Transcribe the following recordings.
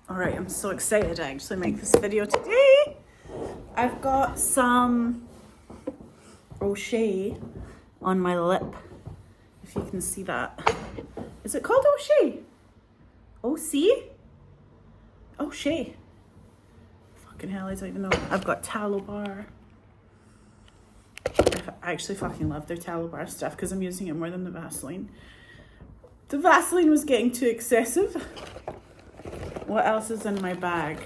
All right, I'm so excited to actually make this video today. I've got some O'Shea on my lip, if you can see that. Is it called O'Shea? O-C? O'Shea. Fucking hell, I don't even know. I've got tallow bar. I actually fucking love their tallow bar stuff because I'm using it more than the Vaseline. The Vaseline was getting too excessive. What else is in my bag?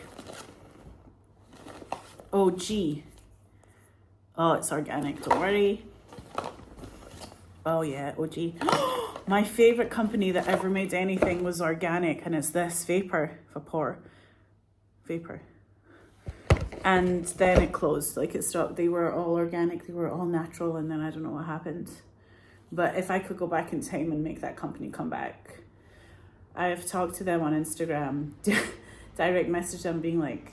Oh, gee. Oh, it's organic, don't worry. Oh yeah, OG. My favorite company that ever made anything was organic, and it's this Vapor. And then it closed, like it stopped. They were all organic, they were all natural, and then I don't know what happened. But if I could go back in time and make that company come back, I've talked to them on Instagram, direct message them being like,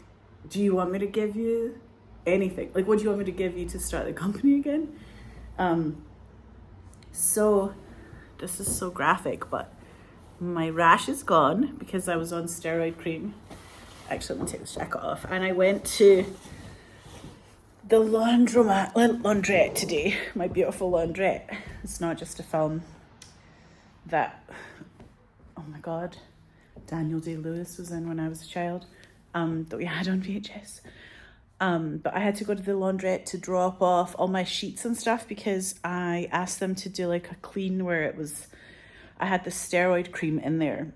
do you want me to give you anything? Like, what do you want me to give you to start the company again? So this is so graphic, but my rash is gone because I was on steroid cream. Actually, I'm gonna take this jacket off. And I went to the laundrette today, my beautiful laundrette. It's not just a film that, oh my God, Daniel Day-Lewis was in when I was a child, that we had on VHS. But I had to go to the laundrette to drop off all my sheets and stuff because I asked them to do like a clean where I had the steroid cream in there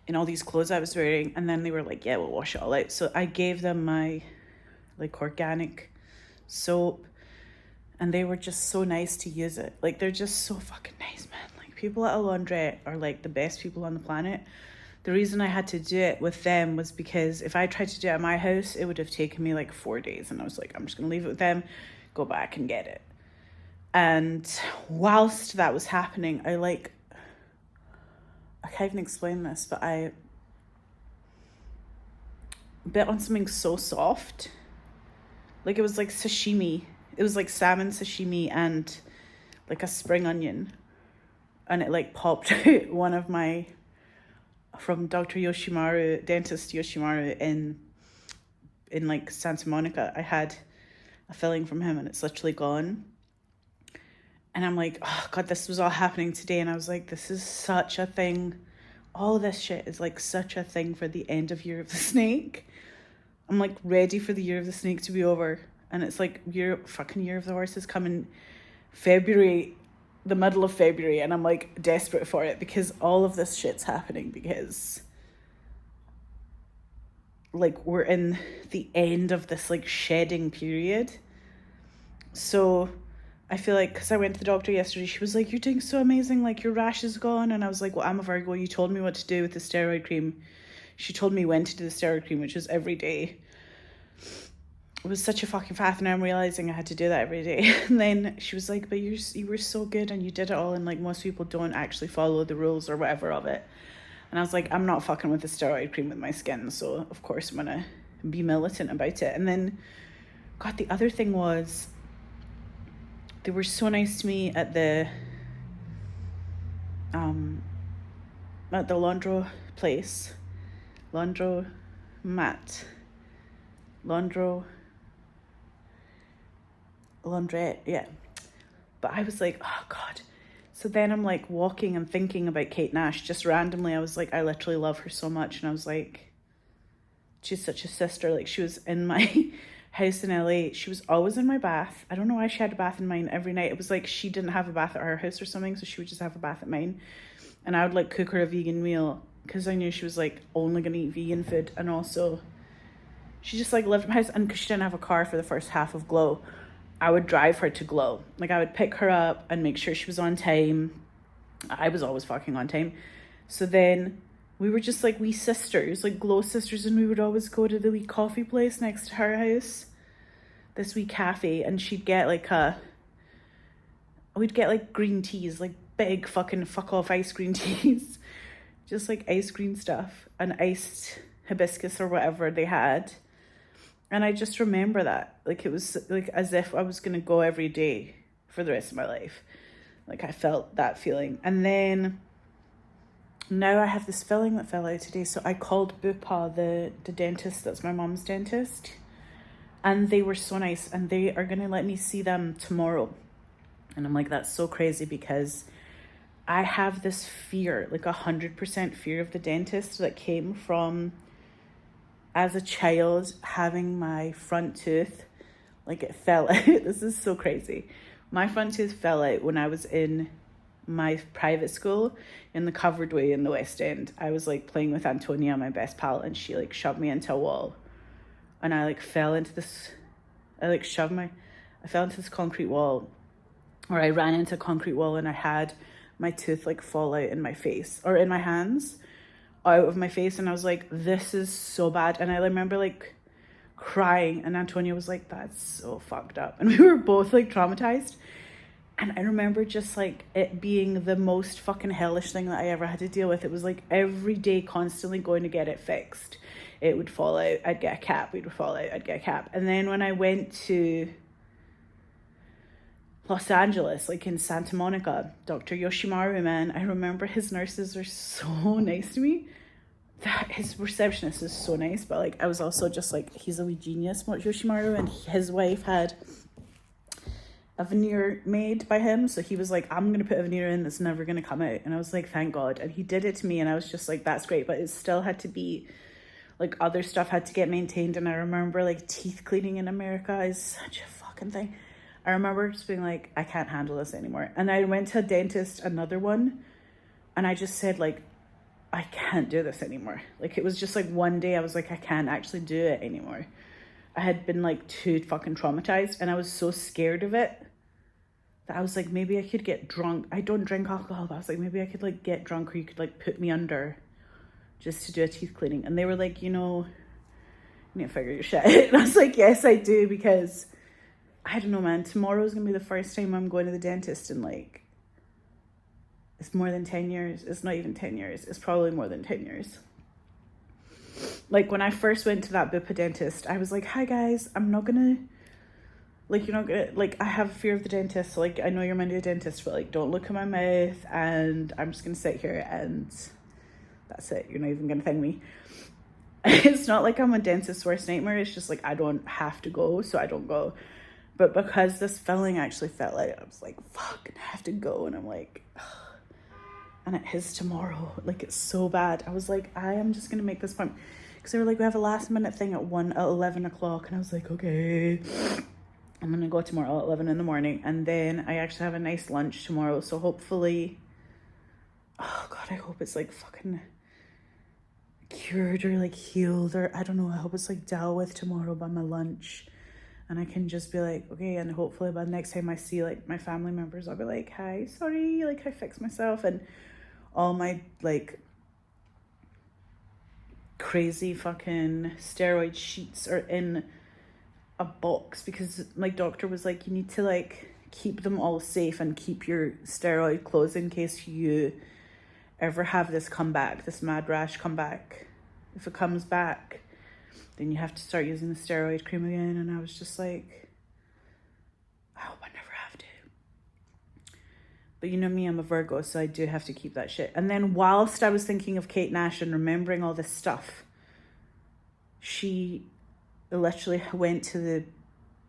in all these clothes I was wearing, and then they were like, yeah, we'll wash it all out. So I gave them my like organic soap, and they were just so nice to use it. Like, they're just so fucking nice, man. Like, people at a laundrette are like the best people on the planet. The reason I had to do it with them was because if I tried to do it at my house, it would have taken me like 4 days. And I was like, I'm just going to leave it with them, go back and get it. And whilst that was happening, I can't even explain this, but I bit on something so soft. Like, it was like sashimi. It was like salmon sashimi and like a spring onion. And it like popped out one of my, from Dr. Yoshimaru, dentist Yoshimaru in like Santa Monica. I had a filling from him and it's literally gone. And I'm like, oh God, this was all happening today. And I was like, this is such a thing. All this shit is like such a thing for the end of Year of the Snake. I'm like ready for the Year of the Snake to be over. And it's like Year of the Horse is coming February, the middle of February. And I'm like desperate for it because all of this shit's happening because like we're in the end of this like shedding period. So I feel like, because I went to the doctor yesterday, she was like, you're doing so amazing, like your rash is gone. And I was like, well, I'm a Virgo, you told me what to do with the steroid cream. She told me when to do the steroid cream, which is every day. It was such a fucking faff, and I'm realizing I had to do that every day. And then she was like, but you were so good and you did it all, and like most people don't actually follow the rules or whatever of it. And I was like, I'm not fucking with the steroid cream with my skin, so of course I'm gonna be militant about it. And then, God, the other thing was, they were so nice to me at the laundro place. Laundrette, yeah. But I was like, oh God. So then I'm like walking and thinking about Kate Nash just randomly. I was like, I literally love her so much. And I was like, she's such a sister. Like, she was in my house in LA. She was always in my bath. I don't know why she had a bath in mine every night. It was like she didn't have a bath at her house or something, so she would just have a bath at mine. And I would like cook her a vegan meal because I knew she was like only gonna eat vegan food. And also she just like lived in my house, and because she didn't have a car for the first half of Glow, I would drive her to Glow. Like, I would pick her up and make sure she was on time. I was always fucking on time. So then we were just like wee sisters, like Glow sisters, and we would always go to the wee coffee place next to her house, this wee cafe, and we'd get like green teas, like big fucking fuck off ice green teas, just like ice cream stuff and iced hibiscus or whatever they had. And I just remember that, like, it was like as if I was gonna go every day for the rest of my life. Like, I felt that feeling. And then now I have this filling that fell out today. So I called Bupa, the dentist that's my mom's dentist, and they were so nice, and they are going to let me see them tomorrow. And I'm like, that's so crazy, because I have this fear, like 100% fear of the dentist that came from, as a child, having my front tooth, like it fell out. This is so crazy. My front tooth fell out when I was in my private school in the covered way in the West End. I was like playing with Antonia, my best pal, and she like shoved me into a wall, and I like fell into this, I fell into this concrete wall, or I ran into a concrete wall, and I had my tooth like fall out in my face, or in my hands, out of my face, and I was like, this is so bad. And I remember like crying, and Antonia was like, that's so fucked up, and we were both like traumatized. And I remember just like it being the most fucking hellish thing that I ever had to deal with. It was like every day constantly going to get it fixed. It would fall out, I'd get a cap, it would fall out, I'd get a cap. And then when I went to Los Angeles, like in Santa Monica, Dr. Yoshimaru, man, I remember his nurses were so nice to me. His receptionist is so nice, but like I was also just like, he's a wee genius, Yoshimaru, and his wife had a veneer made by him, so he was like, I'm gonna put a veneer in that's never gonna come out. And I was like, thank God. And he did it to me, and I was just like, that's great, but it still had to be like, other stuff had to get maintained. And I remember like teeth cleaning in America is such a fucking thing. I remember just being like, I can't handle this anymore. And I went to a dentist, another one, and I just said like, I can't do this anymore. Like, it was just like one day I was like, I can't actually do it anymore. I had been like too fucking traumatized, and I was so scared of it that I was like, maybe I could get drunk. I don't drink alcohol, but I was like, maybe I could like get drunk, or you could like put me under just to do a teeth cleaning. And they were like, you know, you need to figure your shit out. And I was like, yes, I do, because I don't know, man, tomorrow's gonna be the first time I'm going to the dentist in like, it's more than 10 years. It's not even 10 years. It's probably more than 10 years. Like, when I first went to that Bupa dentist, I was like, hi guys, I'm not gonna, like, you're not gonna, like, I have fear of the dentist. So, like, I know you're my new dentist, but like, don't look at my mouth, and I'm just gonna sit here and that's it. You're not even gonna thank me. It's not like I'm a dentist's worst nightmare. It's just like, I don't have to go, so I don't go. But because this filling actually fell out, I was like, fuck, I have to go. And I'm like, ugh. And it is tomorrow. Like, it's so bad. I was like, I am just gonna make this point, because they were like, we have a last minute thing at 11 o'clock, and I was like, okay, I'm gonna go tomorrow at 11 in the morning. And then I actually have a nice lunch tomorrow, so hopefully, oh god, I hope it's like fucking cured or like healed, or I don't know, I hope it's like dealt with tomorrow by my lunch, and I can just be like, okay, and hopefully by the next time I see like my family members, I'll be like, hi, sorry, like I fixed myself, and all my like crazy fucking steroid sheets are in a box, because my doctor was like, you need to like keep them all safe and keep your steroid clothes in case you ever have this come back, this mad rash come back. If it comes back, then you have to start using the steroid cream again. And I was just like, I hope I never have to. But you know me, I'm a Virgo, so I do have to keep that shit. And then whilst I was thinking of Kate Nash and remembering all this stuff, she literally went to the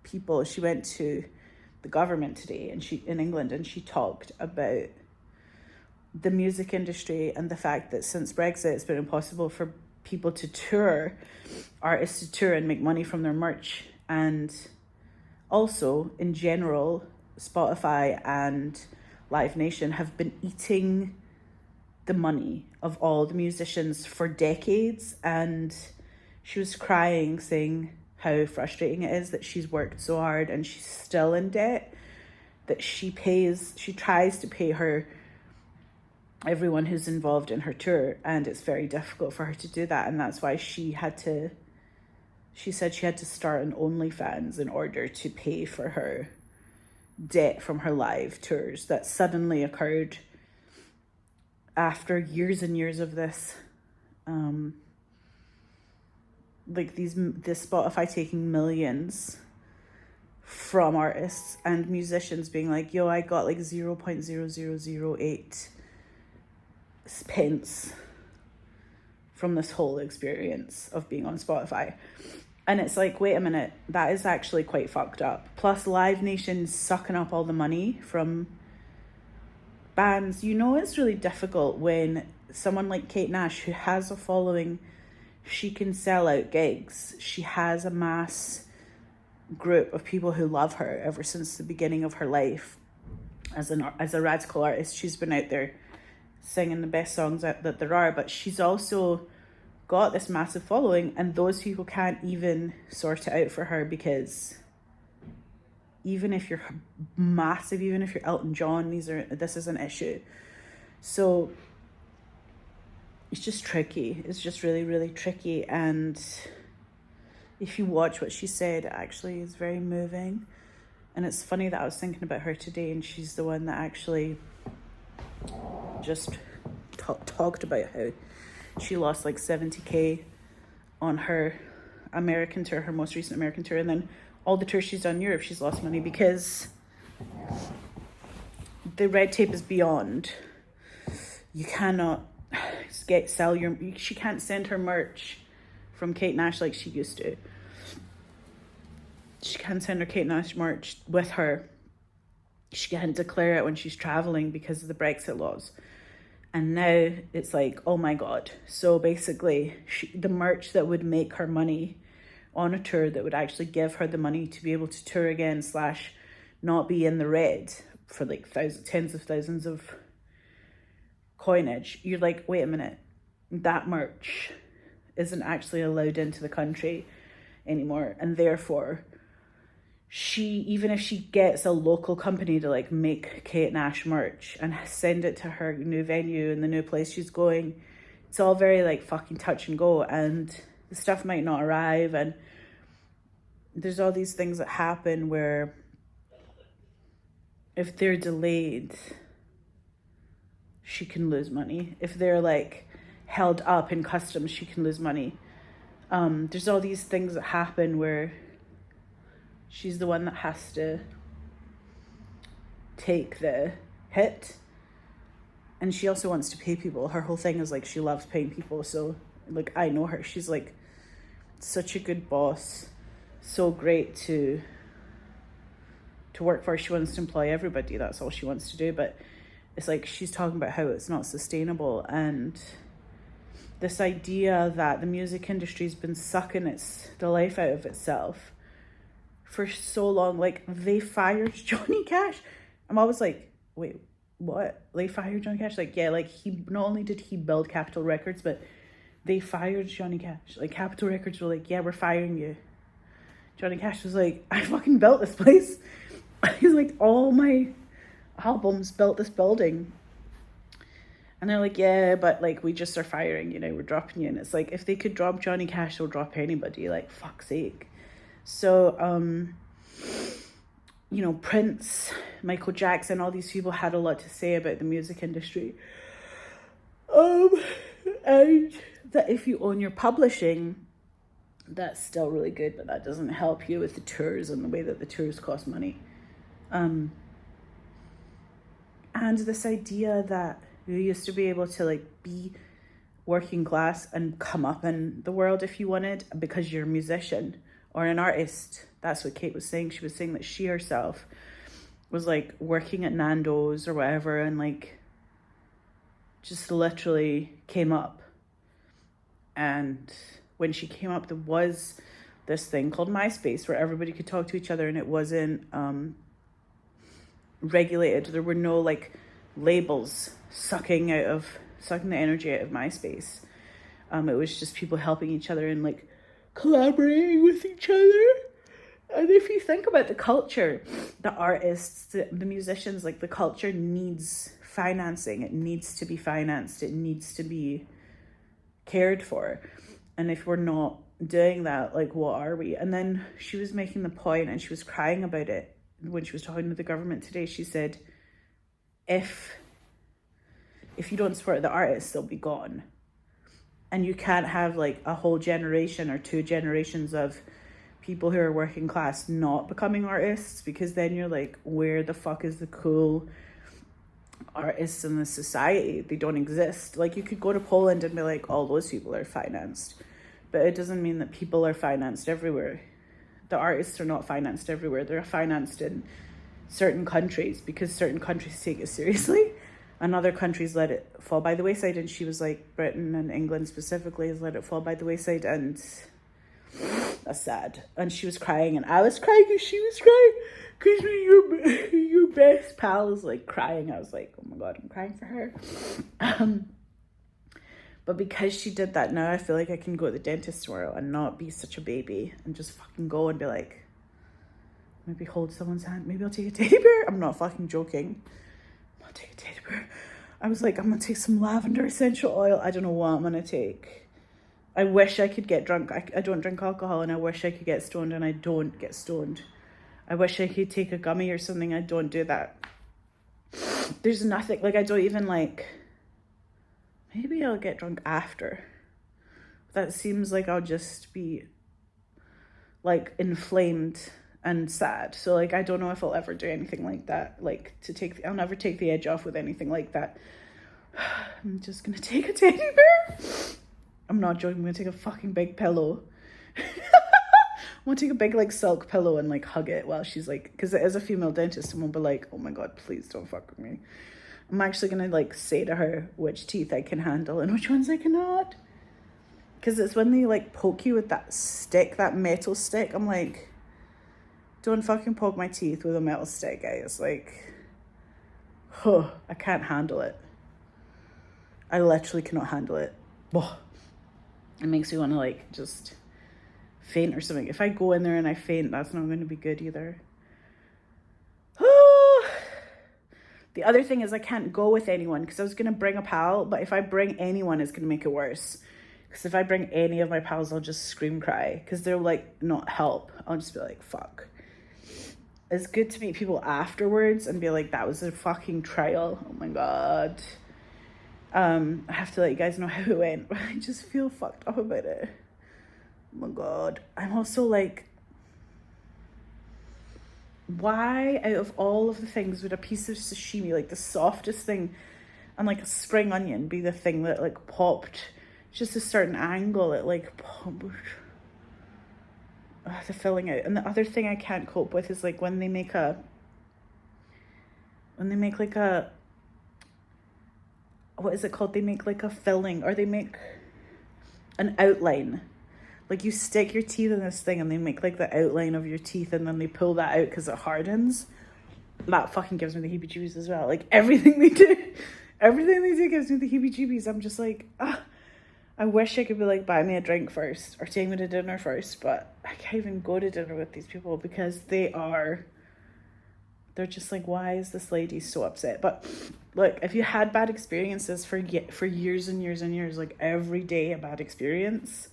people, she went to the government today, and she in England, and she talked about the music industry and the fact that since Brexit, it's been impossible for people to tour, artists to tour and make money from their merch. And also, in general, Spotify and Live Nation have been eating the money of all the musicians for decades. And she was crying, saying how frustrating it is that she's worked so hard and she's still in debt, that she tries to pay everyone who's involved in her tour, and it's very difficult for her to do that. And that's why she said she had to start an OnlyFans in order to pay for her debt from her live tours that suddenly occurred after years and years of this, like this Spotify taking millions from artists and musicians being like, yo, I got like 0.0008 pence from this whole experience of being on Spotify. And it's like, wait a minute, that is actually quite fucked up. Plus Live Nation's sucking up all the money from bands. You know, it's really difficult when someone like Kate Nash, who has a following, she can sell out gigs. She has a mass group of people who love her ever since the beginning of her life as a radical artist. She's been out there singing the best songs that there are, but she's also got this massive following, and those people can't even sort it out for her, because even if you're massive, even if you're Elton John, this is an issue. So it's just tricky. It's just really, really tricky. And if you watch what she said, it actually is very moving. And it's funny that I was thinking about her today, and she's the one that actually just talked about how she lost like 70k on her American tour, her most recent American tour, and then all the tours she's done in Europe, she's lost money because the red tape is beyond. You cannot she can't send her merch from Kate Nash like she used to. She can't send her Kate Nash merch with her. She can't declare it when she's traveling because of the Brexit laws. And now it's like, oh my God. So basically, the merch that would make her money on a tour, that would actually give her the money to be able to tour again / not be in the red for like tens of thousands of coinage. You're like, wait a minute, that merch isn't actually allowed into the country anymore. And therefore, even if she gets a local company to like make Kate Nash merch and send it to her new venue and the new place she's going, it's all very like fucking touch and go, and the stuff might not arrive, and there's all these things that happen where if they're delayed, she can lose money. If they're like held up in customs, she can lose money. There's all these things that happen where she's the one that has to take the hit. And she also wants to pay people. Her whole thing is like, she loves paying people. So like, I know her. She's like such a good boss. So great to work for. She wants to employ everybody. That's all she wants to do. But it's like, she's talking about how it's not sustainable. And this idea that the music industry's been sucking the life out of itself for so long. Like, they fired Johnny Cash. I'm always like, wait, what? They fired Johnny Cash? Like, yeah, like, he not only did he build Capitol Records, but they fired Johnny Cash. Like, Capitol Records were like, yeah, we're firing you. Johnny Cash was like, I fucking built this place. He's like, all my albums built this building. And they're like, yeah, but like, we just are firing you now, we're dropping you. And it's like, if they could drop Johnny Cash, they'll drop anybody, like, fuck's sake. So, you know, Prince, Michael Jackson, all these people had a lot to say about the music industry. And that if you own your publishing, that's still really good, but that doesn't help you with the tours and the way that the tours cost money. And this idea that you used to be able to like be working class and come up in the world if you wanted because you're a musician or an artist. That's what Kate was saying. She was saying that she herself was like working at Nando's or whatever and like just literally came up. And when she came up, there was this thing called MySpace where everybody could talk to each other, and it wasn't regulated. There were no like labels sucking the energy out of MySpace. It was just people helping each other and like collaborating with each other. And if you think about the culture, the artists, the musicians, like the culture needs financing. It needs to be financed. It needs to be cared for. And if we're not doing that, like, what are we? And then she was making the point, and she was crying about it when she was talking to the government today. She said, if you don't support the artists, they'll be gone. And you can't have like a whole generation or 2 generations of people who are working class not becoming artists, because then you're like, where the fuck is the cool artists in the society. They don't exist. Like, you could go to Poland and be like, all those people are financed, but it doesn't mean that people are financed everywhere. The artists are not financed everywhere. They're financed in certain countries because certain countries take it seriously and other countries let it fall by the wayside. And she was like, Britain and England specifically has let it fall by the wayside, and that's sad. And she was crying and I was crying and she was crying because your best pal is like crying. I was like, oh my God, I'm crying for her. But because she did that, now I feel like I can go to the dentist tomorrow and not be such a baby and just fucking go and be like, maybe hold someone's hand. Maybe I'll take a teddy bear. I'm not fucking joking. I'll take a teddy bear. I was like, I'm going to take some lavender essential oil. I don't know what I'm going to take. I wish I could get drunk. I don't drink alcohol, and I wish I could get stoned, and I don't get stoned. I wish I could take a gummy or something. I don't do that. There's nothing, like, I don't even like, maybe I'll get drunk after. That seems like I'll just be like inflamed and sad. So like, I don't know if I'll ever do anything like that. Like, I'll never take the edge off with anything like that. I'm just gonna take a teddy bear. I'm not joking. I'm gonna take a fucking big pillow. I'm gonna take a big like silk pillow and like hug it while she's like, because it is a female dentist, and we'll be like, oh my God, please don't fuck with me. I'm actually gonna like say to her which teeth I can handle and which ones I cannot. Because it's when they like poke you with that stick, that metal stick. I'm like, don't fucking poke my teeth with a metal stick, guys. Like, I can't handle it. I literally cannot handle it. It makes me want to like just faint or something. If I go in there and I faint, that's not going to be good either. The other thing is I can't go with anyone because I was going to bring a pal, but if I bring anyone, it's going to make it worse. Because if I bring any of my pals, I'll just scream cry because they'll like not help. I'll just be like, fuck. It's good to meet people afterwards and be like, that was a fucking trial. Oh my God. I have to let you guys know how it went. I just feel fucked up about it. Oh my God. I'm also like, why out of all of the things would a piece of sashimi, like the softest thing, and like a spring onion be the thing that like popped just a certain angle? It like popped the filling out. And the other thing I can't cope with is like when they make like a, what is it called? They make like a filling, or they make an outline. Like you stick your teeth in this thing and they make like the outline of your teeth, and then they pull that out because it hardens. That fucking gives me the heebie-jeebies as well. Like everything they do gives me the heebie-jeebies. I'm just like, I wish I could be like, buy me a drink first or take me to dinner first, but I can't even go to dinner with these people because they're just like, why is this lady so upset? But like, if you had bad experiences for years and years and years, like every day a bad experience,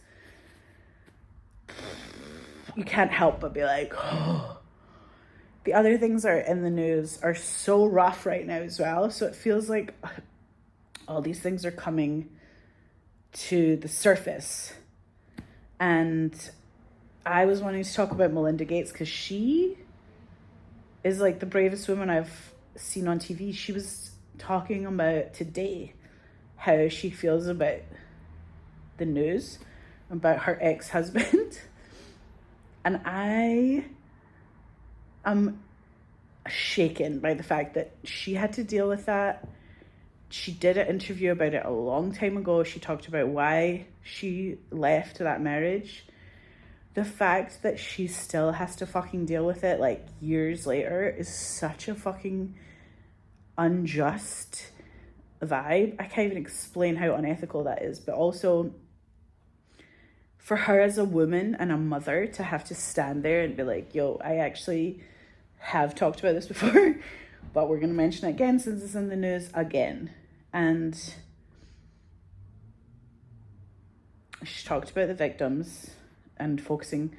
you can't help but be like, oh. The other things are in the news are so rough right now as well. So it feels like all these things are coming to the surface. And I was wanting to talk about Melinda Gates because she is like the bravest woman I've seen on TV. She was talking about today how she feels about the news about her ex-husband. And I am shaken by the fact that she had to deal with that. She did an interview about it a long time ago. She talked about why she left that marriage. The fact that she still has to fucking deal with it like years later is such a fucking unjust vibe. I can't even explain how unethical that is. But also, for her as a woman and a mother to have to stand there and be like, yo, I actually have talked about this before, but we're going to mention it again since it's in the news again. And she talked about the victims and focusing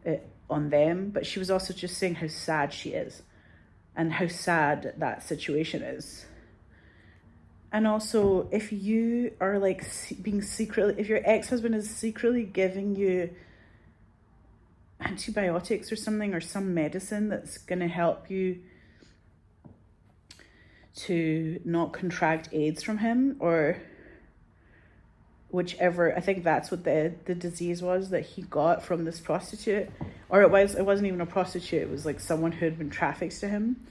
it on them, but she was also just saying how sad she is and how sad that situation is. And also, if you are like if your ex-husband is secretly giving you antibiotics or something, or some medicine that's going to help you to not contract AIDS from him, or whichever. I think that's what the disease was that he got from this prostitute. Or it wasn't even a prostitute, it was like someone who had been trafficked to him.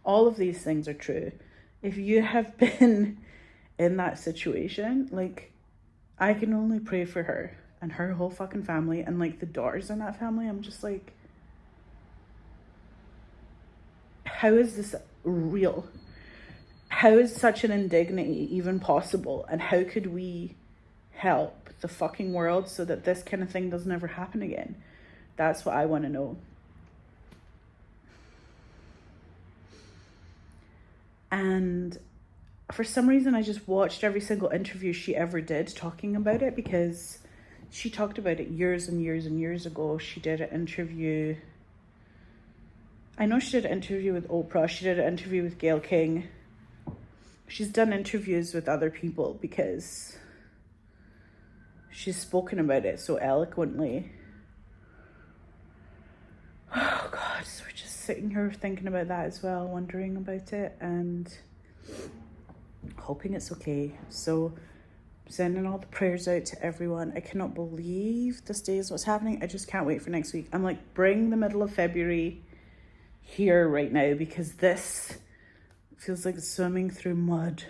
All of these things are true. If you have been in that situation, like, I can only pray for her and her whole fucking family and like the daughters in that family. I'm just like, how is this real? How is such an indignity even possible? And how could we help the fucking world so that this kind of thing doesn't ever happen again? That's what I want to know. And for some reason, I just watched every single interview she ever did talking about it, because she talked about it years and years and years ago. She did an interview. I know she did an interview with Oprah. She did an interview with Gayle King. She's done interviews with other people because she's spoken about it so eloquently. Oh God, so we're just sitting here thinking about that as well, wondering about it and hoping it's okay. So sending all the prayers out to everyone. I cannot believe this day is what's happening. I just can't wait for next week. I'm like, bring the middle of February here right now, because this feels like swimming through mud.